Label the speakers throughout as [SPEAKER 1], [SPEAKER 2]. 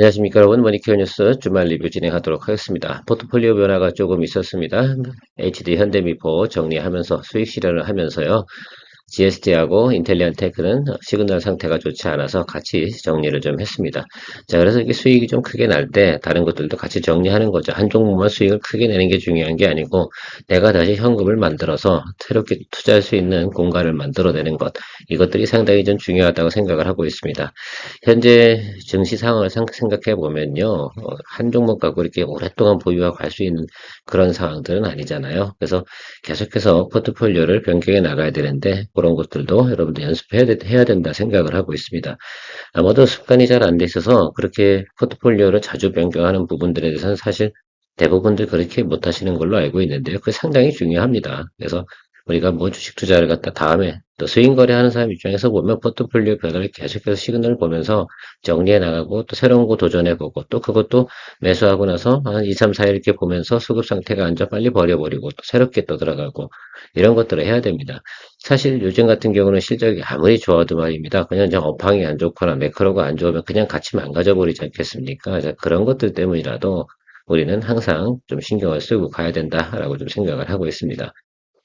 [SPEAKER 1] 안녕하십니까 여러분, 머니케어 뉴스 주말 리뷰 진행하도록 하겠습니다. 포트폴리오 변화가 조금 있었습니다. HD 현대미포 정리하면서 수익 실현을 하면서요. GST하고 인텔리안테크는 시그널 상태가 좋지 않아서 같이 정리를 좀 했습니다. 자, 그래서 이게 수익이 좀 크게 날 때 다른 것들도 같이 정리하는 거죠. 한 종목만 수익을 크게 내는 게 중요한 게 아니고 내가 다시 현금을 만들어서 새롭게 투자할 수 있는 공간을 만들어내는 것. 이것들이 상당히 좀 중요하다고 생각을 하고 있습니다. 현재 증시 상황을 생각해 보면요, 한 종목 갖고 이렇게 오랫동안 보유하고 갈 수 있는 그런 상황들은 아니잖아요. 그래서 계속해서 포트폴리오를 변경해 나가야 되는데 그런 것들도 여러분들 연습해야 된다 생각을 하고 있습니다. 아마도 습관이 잘 안 돼 있어서 그렇게 포트폴리오를 자주 변경하는 부분들에 대해서는 사실 대부분들 그렇게 못 하시는 걸로 알고 있는데요. 그게 상당히 중요합니다. 그래서 우리가 뭐 주식 투자를 갖다 다음에 또 스윙 거래하는 사람 입장에서 보면 포트폴리오 변화를 계속해서 시그널을 보면서 정리해 나가고 또 새로운 거 도전해 보고 또 그것도 매수하고 나서 한 2, 3, 4일 이렇게 보면서 수급 상태가 앉아 빨리 버려버리고 또 새롭게 또 들어가고 이런 것들을 해야 됩니다. 사실 요즘 같은 경우는 실적이 아무리 좋아도 말입니다. 그냥 업황이 안 좋거나 매크로가 안 좋으면 그냥 같이 망가져 버리지 않겠습니까? 자, 그런 것들 때문이라도 우리는 항상 좀 신경을 쓰고 가야 된다라고 좀 생각을 하고 있습니다.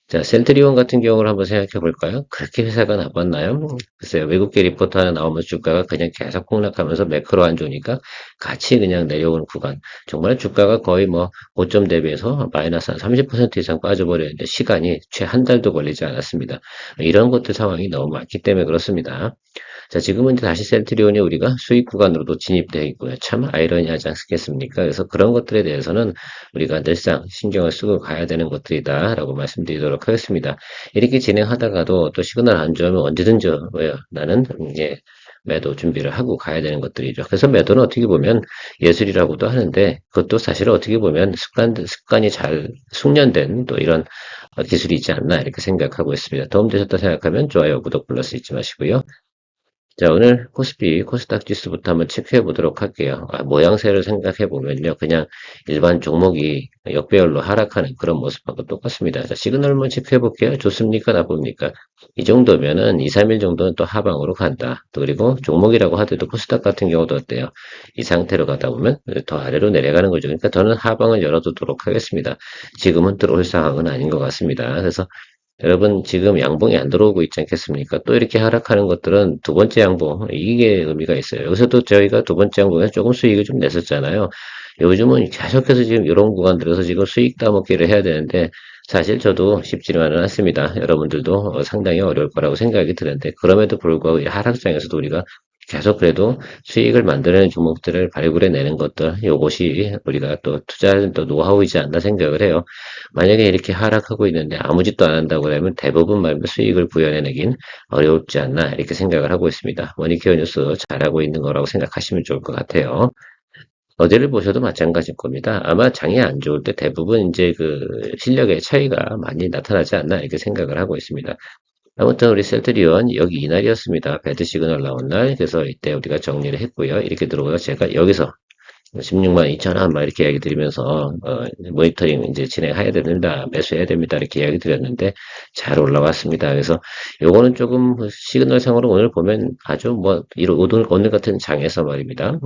[SPEAKER 1] 자, 셀트리온 같은 경우를 한번 생각해 볼까요? 그렇게 회사가 나빴나요? 글쎄요, 외국계 리포트 하나 나오면 주가가 그냥 계속 폭락하면서 매크로 안 좋으니까 같이 그냥 내려오는 구간. 정말 주가가 거의 뭐 고점 대비해서 마이너스 한 30% 이상 빠져버렸는데 시간이 채 한 달도 걸리지 않았습니다. 이런 것들 상황이 너무 많기 때문에 그렇습니다. 자, 지금은 이제 다시 셀트리온이 우리가 수익 구간으로도 진입되어 있고요. 참 아이러니하지 않겠습니까? 그래서 그런 것들에 대해서는 우리가 늘상 신경을 쓰고 가야 되는 것들이다라고 말씀드리도록 하겠습니다. 이렇게 진행하다가도 또 시그널 안 좋으면 언제든지 나는 이제 매도 준비를 하고 가야 되는 것들이죠. 그래서 매도는 어떻게 보면 예술이라고도 하는데 그것도 사실 어떻게 보면 습관이 잘 숙련된 또 이런 기술이 있지 않나 이렇게 생각하고 있습니다. 도움되셨다 생각하면 좋아요, 구독, 플러스 잊지 마시고요. 자, 오늘 코스피, 코스닥 지수부터 한번 체크해 보도록 할게요. 모양새를 생각해 보면요. 그냥 일반 종목이 역배열로 하락하는 그런 모습하고 똑같습니다. 자, 시그널 한번 체크해 볼게요. 좋습니까? 나쁩니까? 이 정도면은 2, 3일 정도는 또 하방으로 간다. 또 그리고 종목이라고 하더라도 코스닥 같은 경우도 어때요? 이 상태로 가다 보면 더 아래로 내려가는 거죠. 그러니까 저는 하방을 열어두도록 하겠습니다. 지금은 들어올 상황은 아닌 것 같습니다. 그래서 여러분 지금 양봉이 안 들어오고 있지 않겠습니까? 또 이렇게 하락하는 것들은 두 번째 양봉 이게 의미가 있어요. 여기서도 저희가 두 번째 양봉에서 조금 수익을 좀 냈었잖아요. 요즘은 계속해서 지금 이런 구간들에서 지금 수익 따먹기를 해야 되는데 사실 저도 쉽지만은 않습니다. 여러분들도 상당히 어려울 거라고 생각이 드는데 그럼에도 불구하고 이 하락장에서도 우리가 계속 그래도 수익을 만드는 종목들을 발굴해내는 것들, 요것이 우리가 또 투자하는 또 노하우이지 않나 생각을 해요. 만약에 이렇게 하락하고 있는데 아무 짓도 안 한다고 그러면 대부분 말면 수익을 구현해내긴 어렵지 않나 이렇게 생각을 하고 있습니다. 머니케어 뉴스 잘하고 있는 거라고 생각하시면 좋을 것 같아요. 어제를 보셔도 마찬가지일 겁니다. 아마 장이 안 좋을 때 대부분 이제 그 실력의 차이가 많이 나타나지 않나 이렇게 생각을 하고 있습니다. 아무튼 우리 셀트리온 여기 이날이었습니다. 배드 시그널 나온 날. 그래서 이때 우리가 정리를 했고요. 이렇게 들어오요 제가 여기서 16만 2천 원, 막 이렇게 이야기 드리면서, 모니터링 이제 진행해야 된다, 매수해야 됩니다, 이렇게 이야기 드렸는데, 잘 올라왔습니다. 그래서 요거는 조금 시그널상으로 오늘 보면 아주 뭐, 오늘 같은 장에서 말입니다.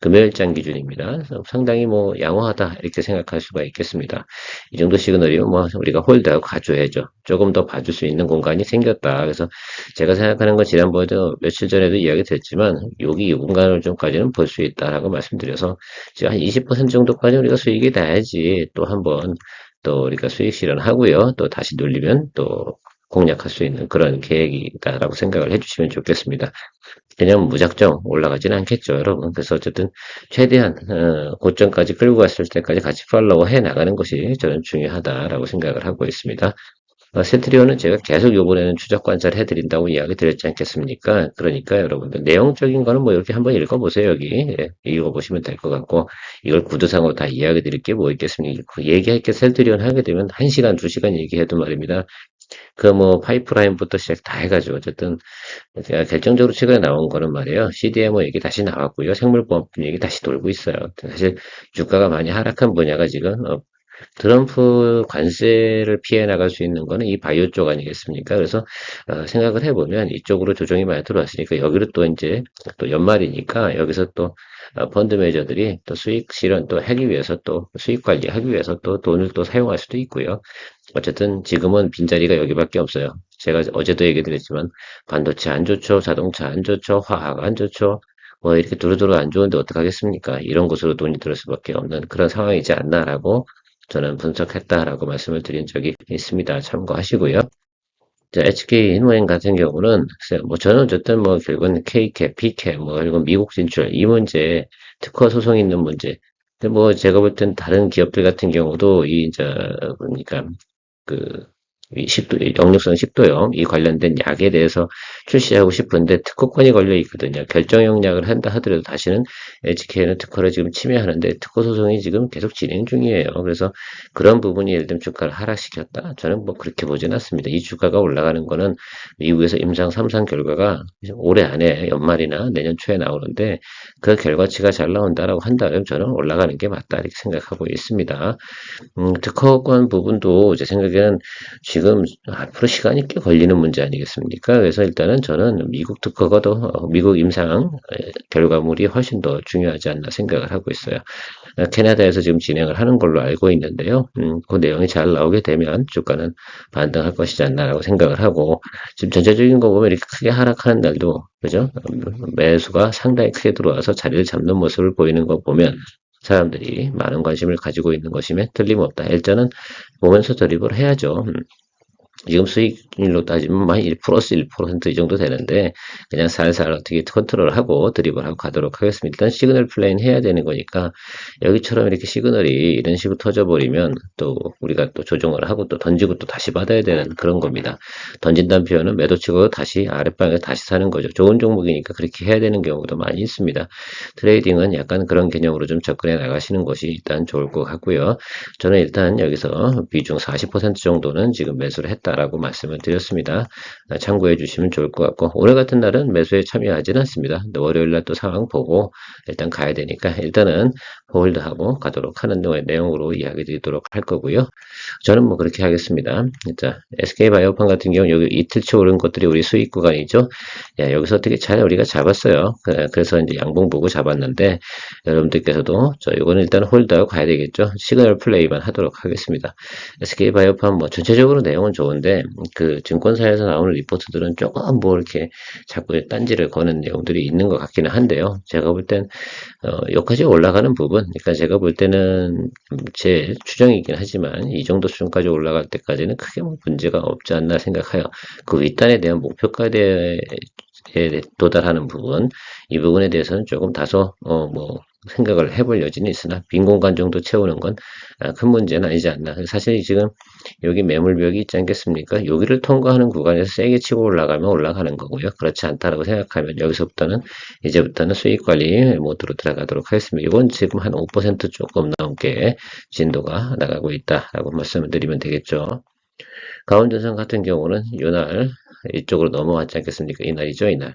[SPEAKER 1] 금요일장 기준입니다. 그래서 상당히 뭐, 양호하다, 이렇게 생각할 수가 있겠습니다. 이 정도 시그널이면 뭐, 우리가 홀드하고 가져야죠. 조금 더 봐줄 수 있는 공간이 생겼다. 그래서 제가 생각하는 건 지난번에도 며칠 전에도 이야기 드렸지만, 여기 이 공간을 좀까지는 볼 수 있다라고 말씀드려서, 지금 한 20% 정도까지 우리가 수익이 나야지 또 한번 또 우리가 수익 실현하고요. 또 다시 눌리면 또 공략할 수 있는 그런 계획이다라고 생각을 해주시면 좋겠습니다. 그냥 무작정 올라가지는 않겠죠, 여러분. 그래서 어쨌든 최대한 고점까지 끌고 갔을 때까지 같이 팔로우 해 나가는 것이 저는 중요하다라고 생각을 하고 있습니다. 센트리온은 제가 계속 요번에는 추적 관찰 해드린다고 이야기 드렸지 않겠습니까? 그러니까 여러분들 내용적인 거는 뭐 이렇게 한번 읽어보세요, 여기. 예, 읽어보시면 될 것 같고, 이걸 구두상으로 다 이야기 드릴 게 뭐 있겠습니까? 얘기할 게 셀트리온 하게 되면 1시간, 2시간 얘기해도 말입니다. 그 뭐 파이프라인부터 시작 다 해가지고 어쨌든 제가 결정적으로 최근에 나온 거는 말이에요. CDMO 얘기 다시 나왔고요. 생물보험품 얘기 다시 돌고 있어요. 사실 주가가 많이 하락한 분야가 지금 트럼프 관세를 피해 나갈 수 있는 거는 이 바이오 쪽 아니겠습니까? 그래서 생각을 해보면 이쪽으로 조정이 많이 들어왔으니까 여기로 또 이제 또 연말이니까 여기서 또 펀드 매니저들이 또 수익 실현 또 하기 위해서 또 수익 관리하기 위해서 또 돈을 또 사용할 수도 있고요. 어쨌든 지금은 빈자리가 여기밖에 없어요. 제가 어제도 얘기 드렸지만 반도체 안 좋죠, 자동차 안 좋죠, 화학 안 좋죠. 뭐 이렇게 두루두루 안 좋은데 어떡하겠습니까? 이런 곳으로 돈이 들을 수밖에 없는 그런 상황이지 않나라고 저는 분석했다라고 말씀을 드린 적이 있습니다. 참고하시고요. 자, HK 인모행 같은 경우는 글쎄요, 뭐 저는 어쨌든 뭐 결국은 K캡, B캡, 뭐 그리고 미국 진출 이 문제, 특허 소송 있는 문제. 근데 뭐 제가 볼 땐 다른 기업들 같은 경우도 이 이제 그러니까 그, 이 10도, 역류성 식도염, 이 관련된 약에 대해서 출시하고 싶은데 특허권이 걸려 있거든요. 결정형 약을 한다 하더라도 다시는 HK는 특허를 지금 침해하는데 특허 소송이 지금 계속 진행 중이에요. 그래서 그런 부분이 예를 들면 주가를 하락시켰다? 저는 뭐 그렇게 보진 않습니다. 이 주가가 올라가는 거는 미국에서 임상 3상 결과가 올해 안에 연말이나 내년 초에 나오는데 그 결과치가 잘 나온다라고 한다면 저는 올라가는 게 맞다 이렇게 생각하고 있습니다. 특허권 부분도 제 생각에는 지금 앞으로 시간이 꽤 걸리는 문제 아니겠습니까? 그래서 일단은 저는 미국 특허가 더, 미국 임상 결과물이 훨씬 더 중요하지 않나 생각을 하고 있어요. 캐나다에서 지금 진행을 하는 걸로 알고 있는데요. 그 내용이 잘 나오게 되면 주가는 반등할 것이지 않나라고 생각을 하고, 지금 전체적인 거 보면 이렇게 크게 하락하는 날도, 그죠? 매수가 상당히 크게 들어와서 자리를 잡는 모습을 보이는 거 보면 사람들이 많은 관심을 가지고 있는 것임에 틀림없다. 일단은 보면서 드립을 해야죠. 지금 수익률로 따지면 만 1 플러스 1%이 정도 되는데 그냥 살살 어떻게 컨트롤을 하고 드립을 하고 가도록 하겠습니다. 일단 시그널 플레이는 해야 되는 거니까 여기처럼 이렇게 시그널이 이런 식으로 터져버리면 또 우리가 또 조정을 하고 또 던지고 또 다시 받아야 되는 그런 겁니다. 던진다는 표현은 매도 치고 다시 아랫방에 다시 사는 거죠. 좋은 종목이니까 그렇게 해야 되는 경우도 많이 있습니다. 트레이딩은 약간 그런 개념으로 좀 접근해 나가시는 것이 일단 좋을 것 같고요. 저는 일단 여기서 비중 40% 정도는 지금 매수를 했다라고 말씀을 드렸습니다. 참고해 주시면 좋을 것 같고 오늘 같은 날은 매수에 참여하지는 않습니다. 월요일 날 또 상황 보고 일단 가야 되니까 일단은 홀드하고 가도록 하는 내용으로 이야기 드리도록 할 거고요. 저는 뭐 그렇게 하겠습니다. 자, SK바이오판 같은 경우는 여기 이틀치 오른 것들이 우리 수익 구간이죠. 야, 여기서 어떻게 잘 우리가 잡았어요. 그래서 이제 양봉 보고 잡았는데 여러분들께서도 저 이거는 일단 홀드하고 가야 되겠죠. 시그널 플레이만 하도록 하겠습니다. SK바이오판 뭐 전체적으로 내용은 좋은데 그 증권사에서 나오는 리포트들은 조금 뭐 이렇게 자꾸 딴지를 거는 내용들이 있는 것 같기는 한데요. 제가 볼 땐 여기까지 올라가는 부분, 그러니까 제가 볼 때는 제 추정이긴 하지만 이 정도 수준까지 올라갈 때까지는 크게 뭐 문제가 없지 않나 생각해요. 그 윗단에 대한 목표가에 도달하는 부분, 이 부분에 대해서는 조금 다소 뭐 생각을 해볼 여지는 있으나 빈 공간 정도 채우는 건 큰 문제는 아니지 않나. 사실 지금 여기 매물벽이 있지 않겠습니까? 여기를 통과하는 구간에서 세게 치고 올라가면 올라가는 거고요. 그렇지 않다라고 생각하면 여기서부터는 이제부터는 수익 관리 모드로 들어가도록 하겠습니다. 이건 지금 한 5% 조금 넘게 진도가 나가고 있다라고 말씀을 드리면 되겠죠. 가운데선 같은 경우는 이날 이쪽으로 넘어왔지 않겠습니까? 이날이죠, 이날.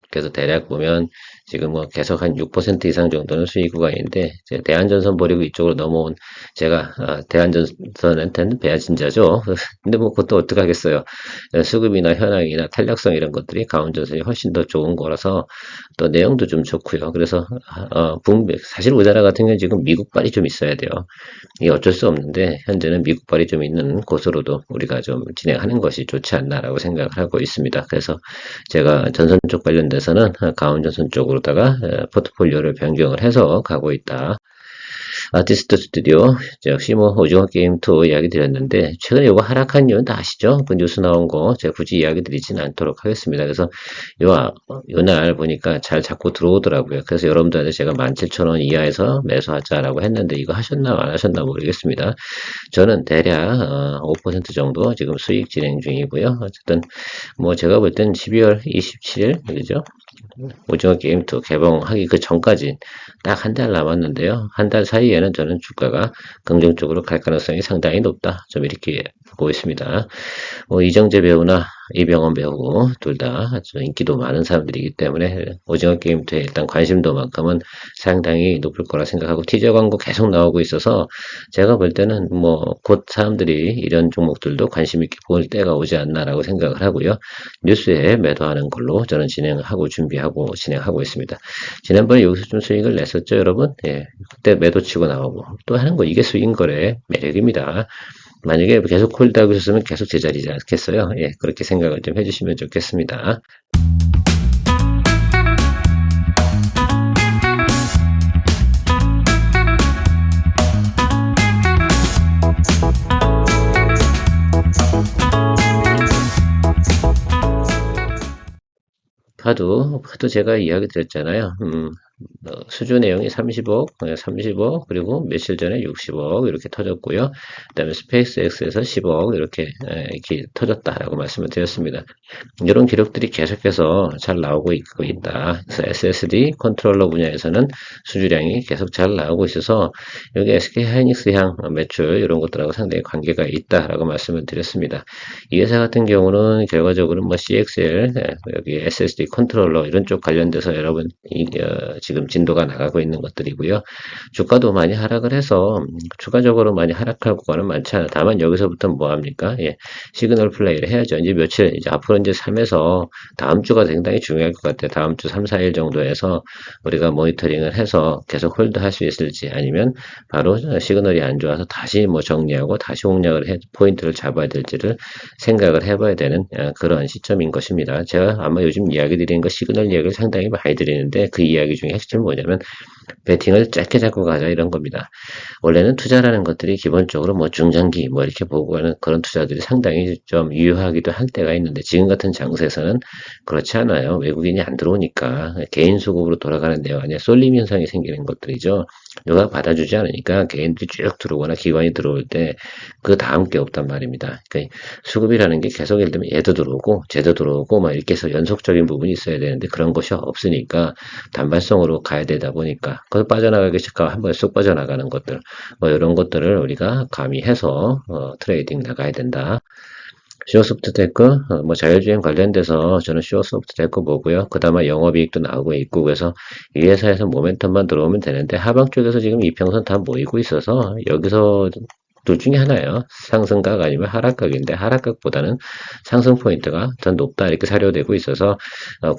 [SPEAKER 1] 그래서 대략 보면 지금 뭐 계속 한 6% 이상 정도는 수익 구간인데 대한전선 버리고 이쪽으로 넘어온 제가 대한전선한테는 배아진자죠. 근데 뭐 그것도 어떻게 하겠어요. 수급이나 현황이나 탄력성 이런 것들이 가운전선이 훨씬 더 좋은 거라서 또 내용도 좀 좋고요. 그래서 사실 우리나라 같은 경우는 지금 미국발이 좀 있어야 돼요. 이게 어쩔 수 없는데 현재는 미국발이 좀 있는 곳으로도 우리가 좀 진행하는 것이 좋지 않나라고 생각을 하고 있습니다. 그래서 제가 전선 쪽 관련돼서는 가온전선 쪽으로다가 포트폴리오를 변경을 해서 가고 있다. 아티스트 스튜디오 역시 뭐 오징어 게임 2 이야기 드렸는데 최근에 이거 하락한 이유는 다 아시죠? 그 뉴스 나온 거 제가 굳이 이야기 드리지는 않도록 하겠습니다. 그래서 요날 보니까 잘 잡고 들어오더라고요. 그래서 여러분들한테 제가 17,000원 이하에서 매수하자라고 했는데 이거 하셨나 안 하셨나 모르겠습니다. 저는 대략 5% 정도 지금 수익 진행 중이고요. 어쨌든 뭐 제가 볼 땐 12월 27일 그죠? 오징어 게임 2 개봉하기 그 전까지 딱 한 달 남았는데요. 한 달 사이에는 저는 주가가 긍정적으로 갈 가능성이 상당히 높다. 좀 이렇게 보고 있습니다. 이정재 배우나 이병헌 배우 둘 다 아주 인기도 많은 사람들이기 때문에 오징어 게임터에 일단 관심도만큼은 상당히 높을 거라 생각하고 티저 광고 계속 나오고 있어서 제가 볼 때는 곧 사람들이 이런 종목들도 관심 있게 볼 때가 오지 않나라고 생각을 하고요. 뉴스에 매도하는 걸로 저는 준비하고 진행하고 있습니다. 지난번에 여기서 좀 수익을 냈었죠, 여러분? 예, 그때 매도 치고 나오고 또 하는 거 이게 수익 거래 매력입니다. 만약에 계속 홀드하고 있었으면 계속 제자리지 않겠어요? 예, 그렇게 생각을 좀 해주시면 좋겠습니다. 파도 제가 이야기 드렸잖아요. 수주 내용이 30억, 그리고 며칠 전에 60억 이렇게 터졌고요. 그다음에 스페이스X에서 10억 이렇게 터졌다라고 말씀을 드렸습니다. 이런 기록들이 계속해서 잘 나오고 있다. 그래서 SSD 컨트롤러 분야에서는 수주량이 계속 잘 나오고 있어서 여기 SK 하이닉스 향 매출 이런 것들하고 상당히 관계가 있다라고 말씀을 드렸습니다. 이 회사 같은 경우는 결과적으로 CXL 여기 SSD 컨트롤러 이런 쪽 관련돼서 여러분 지금 진도가 나가고 있는 것들이고요. 주가도 많이 하락을 해서 추가적으로 많이 하락할 구간은 많지 않아요. 다만 여기서부터 뭐 합니까? 예, 시그널 플레이를 해야죠. 이제 앞으로 이제 3에서 다음 주가 상당히 중요할 것 같아요. 다음 주 3, 4일 정도에서 우리가 모니터링을 해서 계속 홀드 할 수 있을지 아니면 바로 시그널이 안 좋아서 다시 정리하고 다시 공략을 해 포인트를 잡아야 될지를 생각을 해봐야 되는 그런 시점인 것입니다. 제가 아마 요즘 이야기 드리는 거 시그널 이야기를 상당히 많이 드리는데 그 이야기 중에 핵심은 뭐냐면 배팅을 짧게 잡고 가자 이런 겁니다. 원래는 투자라는 것들이 기본적으로 중장기 이렇게 보고 하는 그런 투자들이 상당히 좀 유효하기도 할 때가 있는데 지금 같은 장세에서는 그렇지 않아요. 외국인이 안 들어오니까 개인 수급으로 돌아가는 데가 아니라 쏠림 현상이 생기는 것들이죠. 누가 받아주지 않으니까 개인들이 쭉 들어오거나 기관이 들어올 때 그 다음 게 없단 말입니다. 그러니까 수급이라는 게 계속 예를 들면 얘도 들어오고 쟤도 들어오고 이렇게 해서 연속적인 부분이 있어야 되는데 그런 것이 없으니까 단발성으로 가야 되다 보니까 그 빠져나가기 시작하면 한 번에 쑥 빠져나가는 것들 이런 것들을 우리가 가미해서 트레이딩 나가야 된다. 슈어소프트테크, 자율주행 관련돼서 저는 슈어소프트테크 보고요. 그다음에 영업이익도 나오고 있고 그래서 이 회사에서 모멘텀만 들어오면 되는데 하방 쪽에서 지금 이평선 다 모이고 있어서 여기서 둘 중에 하나예요. 상승각 아니면 하락각인데 하락각보다는 상승 포인트가 더 높다 이렇게 사료되고 있어서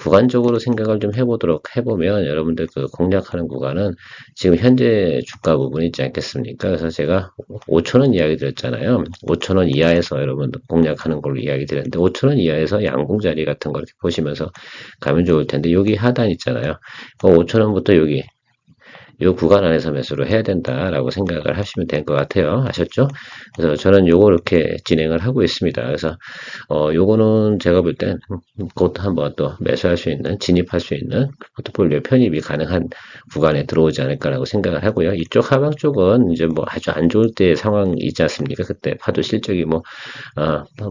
[SPEAKER 1] 구간적으로 생각을 좀 해보면 여러분들 그 공략하는 구간은 지금 현재 주가 부분이 있지 않겠습니까? 그래서 제가 5,000원 이야기 드렸잖아요. 5,000원 이하에서 여러분들 공략하는 걸로 이야기 드렸는데 5,000원 이하에서 양봉자리 같은 걸 이렇게 보시면서 가면 좋을 텐데 여기 하단 있잖아요. 5,000원부터 여기 이 구간 안에서 매수를 해야 된다라고 생각을 하시면 될 것 같아요. 아셨죠? 그래서 저는 요거 이렇게 진행을 하고 있습니다. 그래서 요거는 제가 볼 땐 곧 한번 또 매수할 수 있는, 진입할 수 있는 포트폴리오 편입이 가능한 구간에 들어오지 않을까라고 생각을 하고요. 이쪽 하방 쪽은 이제 아주 안 좋을 때 상황이 있지 않습니까? 그때 파도 실적이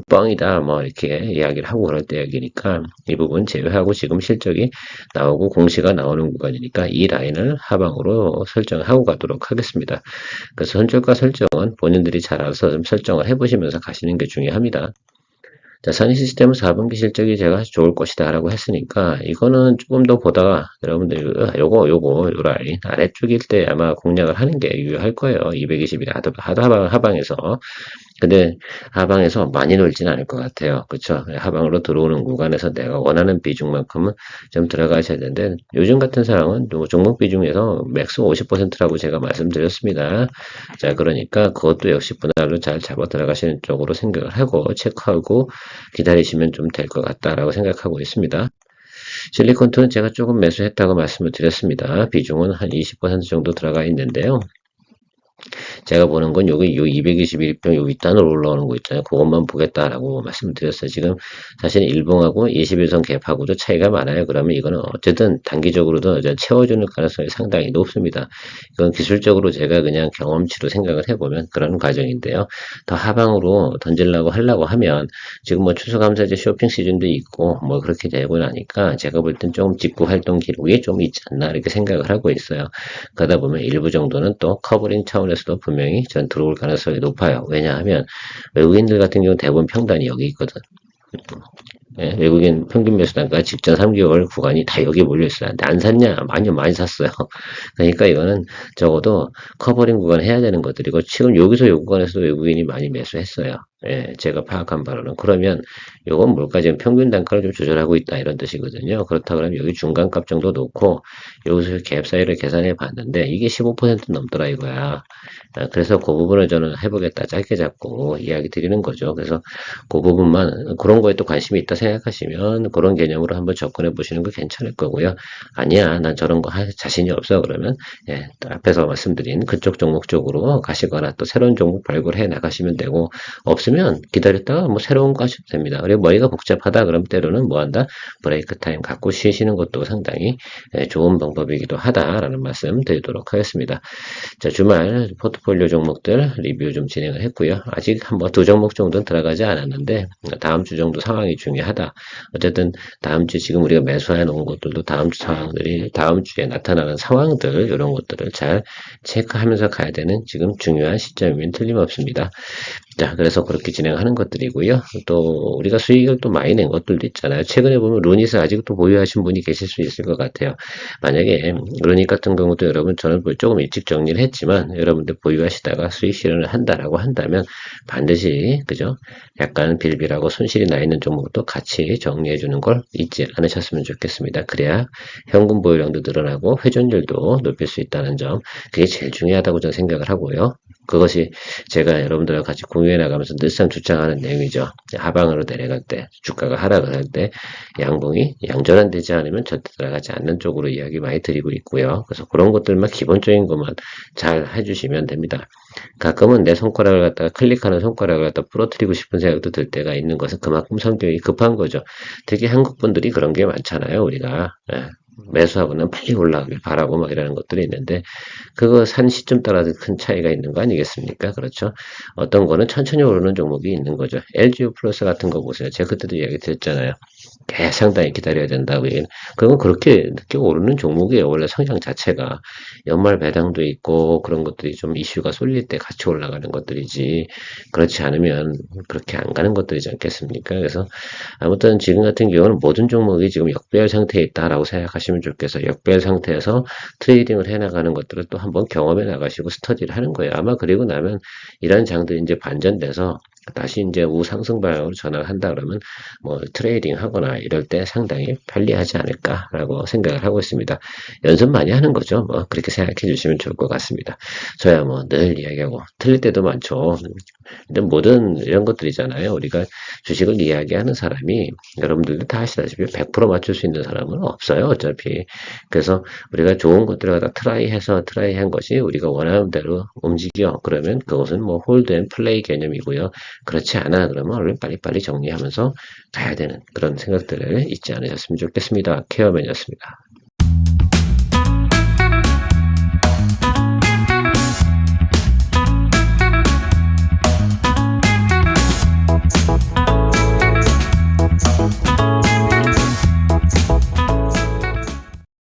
[SPEAKER 1] 뻥이다 이렇게 이야기를 하고 그럴 때 얘기니까 이 부분 제외하고 지금 실적이 나오고 공시가 나오는 구간이니까 이 라인을 하방으로 설정하고 가도록 하겠습니다. 그래서 손절가 설정은 본인들이 잘 알아서 좀 설정을 해보시면서 가시는 게 중요합니다. 자, 선익시스템은 4분기 실적이 제가 좋을 것이다 라고 했으니까 이거는 조금 더 보다가 여러분들 요 라인 아래쪽일 때 아마 공략을 하는 게 유효할 거예요. 220일 하방에서. 근데 하방에서 많이 놀지는 않을 것 같아요. 그쵸? 하방으로 들어오는 구간에서 내가 원하는 비중만큼은 좀 들어가셔야 되는데 요즘 같은 상황은 종목 비중에서 맥스 50%라고 제가 말씀드렸습니다. 자, 그러니까 그것도 역시 분할로 잘 잡아 들어가시는 쪽으로 생각을 하고 체크하고 기다리시면 좀 될 것 같다라고 생각하고 있습니다. 실리콘톤은 제가 조금 매수했다고 말씀을 드렸습니다. 비중은 한 20% 정도 들어가 있는데요. 제가 보는 건 여기 221평 요 윗단으로 올라오는 거 있잖아요. 그것만 보겠다라고 말씀드렸어요. 지금 사실 일봉하고 21선 갭하고도 차이가 많아요. 그러면 이거는 어쨌든 단기적으로도 채워주는 가능성이 상당히 높습니다. 이건 기술적으로 제가 그냥 경험치로 생각을 해보면 그런 과정인데요. 더 하방으로 하려고 하면 지금 추수감사제 쇼핑 시즌도 있고 그렇게 되고 나니까 제가 볼 땐 좀 직구 활동 기록이 좀 있지 않나 이렇게 생각을 하고 있어요. 그러다 보면 일부 정도는 또 커버링 차원에서도 분명히 명이 전 들어올 가능성이 높아요. 왜냐하면 외국인들 같은 경우는 대부분 평단이 여기 있거든. 예, 외국인 평균 매수단가 직전 3개월 구간이 다 여기 몰려있어요. 근데 안 샀냐? 아니요, 많이 샀어요. 그러니까 이거는 적어도 커버링 구간 해야 되는 것들이고, 지금 여기서 요 구간에서 외국인이 많이 매수했어요. 예, 제가 파악한 바로는. 그러면 요건 뭘까? 지금 평균 단가를 좀 조절하고 있다, 이런 뜻이거든요. 그렇다 그러면 여기 중간값 정도 놓고, 여기서 갭 사이를 계산해 봤는데, 이게 15% 넘더라, 이거야. 그래서 그 부분을 저는 해보겠다, 짧게 잡고 이야기 드리는 거죠. 그래서 그 부분만, 그런 거에 또 관심이 있다 생각하시면 그런 개념으로 한번 접근해 보시는 거 괜찮을 거고요. 아니야, 난 저런 거 할 자신이 없어. 그러면, 예, 앞에서 말씀드린 그쪽 종목 쪽으로 가시거나 또 새로운 종목 발굴해 나가시면 되고, 없으면 기다렸다가 뭐 새로운 거 하셔도 됩니다. 그리고 머리가 복잡하다 그럼 때로는 뭐 한다? 브레이크 타임 갖고 쉬시는 것도 상당히 좋은 방법이기도 하다라는 말씀 드리도록 하겠습니다. 자, 주말 포트폴리오 종목들 리뷰 좀 진행을 했고요. 아직 한번 두 종목 정도는 들어가지 않았는데 다음 주 정도 상황이 중요하다. 어쨌든 다음 주 지금 우리가 매수해 놓은 것들도 다음 주 상황들이 다음 주에 나타나는 상황들 이런 것들을 잘 체크하면서 가야 되는 지금 중요한 시점이면 틀림없습니다. 자, 그래서 그렇게 진행하는 것들이고요. 또 우리가 수익을 또 많이 낸 것들도 있잖아요. 최근에 보면 루닛을 아직도 보유하신 분이 계실 수 있을 것 같아요. 만약에 루닛 같은 경우도 여러분 저는 조금 일찍 정리를 했지만 여러분들 보유하시다가 수익 실현을 한다라고 한다면 반드시 그죠? 약간 빌빌하고 손실이 나 있는 종목도 같이 정리해 주는 걸 잊지 않으셨으면 좋겠습니다. 그래야 현금 보유량도 늘어나고 회전율도 높일 수 있다는 점 그게 제일 중요하다고 저는 생각을 하고요. 그것이 제가 여러분들과 같이 공유해 나가면서 늘상 주장하는 내용이죠. 하방으로 내려갈 때, 주가가 하락을 할 때 양봉이 양전환되지 않으면 절대 들어가지 않는 쪽으로 이야기 많이 드리고 있고요. 그래서 그런 것들만 기본적인 것만 잘 해주시면 됩니다. 가끔은 내 손가락을 갖다가 클릭하는 손가락을 갖다 부러뜨리고 싶은 생각도 들 때가 있는 것은 그만큼 성격이 급한 거죠. 특히 한국 분들이 그런 게 많잖아요. 우리가 매수하고는 빨리 올라가길 바라고 막 이러는 것들이 있는데 그거 산 시점 따라서 큰 차이가 있는 거 아니겠습니까? 그렇죠? 어떤 거는 천천히 오르는 종목이 있는 거죠. LGU 플러스 같은 거 보세요. 제가 그때도 이야기 드렸잖아요. 상당히 기다려야 된다고 얘기는. 그건 그렇게 늦게 오르는 종목이에요. 원래 성장 자체가 연말 배당도 있고 그런 것들이 좀 이슈가 쏠릴 때 같이 올라가는 것들이지 그렇지 않으면 그렇게 안 가는 것들이지 않겠습니까? 그래서 아무튼 지금 같은 경우는 모든 종목이 지금 역배열 상태에 있다라고 생각하시면 좋겠어요. 역배열 상태에서 트레이딩을 해나가는 것들을 또 한번 경험해 나가시고 스터디를 하는 거예요. 아마 그리고 나면 이런 장들이 이제 반전돼서 다시 이제 우상승 방향으로 전환을 한다 그러면 뭐 트레이딩 하거나 이럴 때 상당히 편리하지 않을까라고 생각을 하고 있습니다. 연습 많이 하는 거죠. 뭐 그렇게 생각해 주시면 좋을 것 같습니다. 저야 뭐 늘 이야기하고 틀릴 때도 많죠. 근데 모든 이런 것들이잖아요. 우리가 주식을 이야기하는 사람이 여러분들도 다 아시다시피 100% 맞출 수 있는 사람은 없어요. 어차피. 그래서 우리가 좋은 것들을 갖다 트라이한 것이 우리가 원하는 대로 움직여. 그러면 그것은 뭐 홀드 앤 플레이 개념이고요. 그렇지 않아. 그러면 얼른 빨리빨리 정리하면서 가야 되는 그런 생각들을 잊지 않으셨으면 좋겠습니다. 케어맨이었습니다.